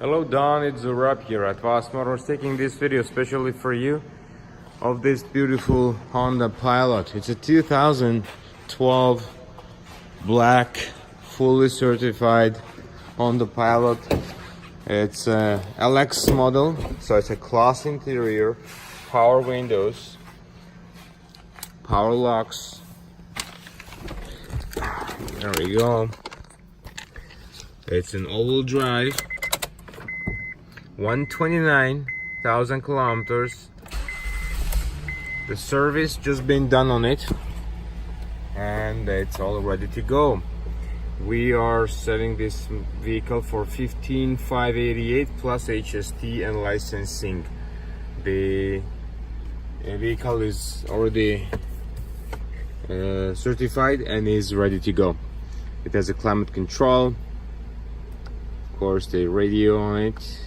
Hello Don, it's Zurab here at Vos Motors, taking this video especially for you of this beautiful Honda Pilot. It's a 2012 black, fully certified Honda Pilot. It's a LX model, so it's a class interior, power windows, power locks. There we go. It's an all-wheel drive. 129,000 kilometers. The service just been done on it and it's all ready to go. We are selling this vehicle for $15,588 plus HST and licensing. The vehicle is already certified and is ready to go. It has a climate control, of course the radio on it.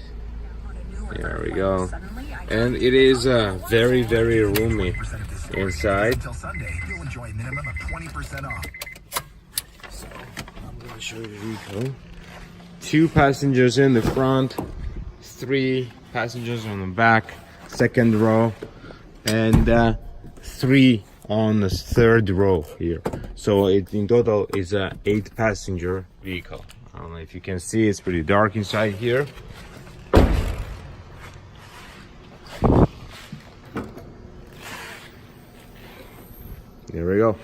There we go. And it is very roomy inside. So I'm going to show you the vehicle. 2 passengers in the front, 3 passengers on the back, second row, and 3 on the third row here. So it in total is a 8 passenger vehicle. I don't know if you can see, it's pretty dark inside here. There we go.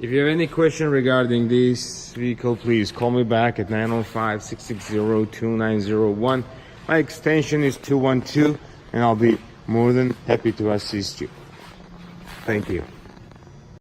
If you have any question regarding this vehicle, please call me back at 905-660-2901. My extension is 212 and I'll be more than happy to assist you. Thank you.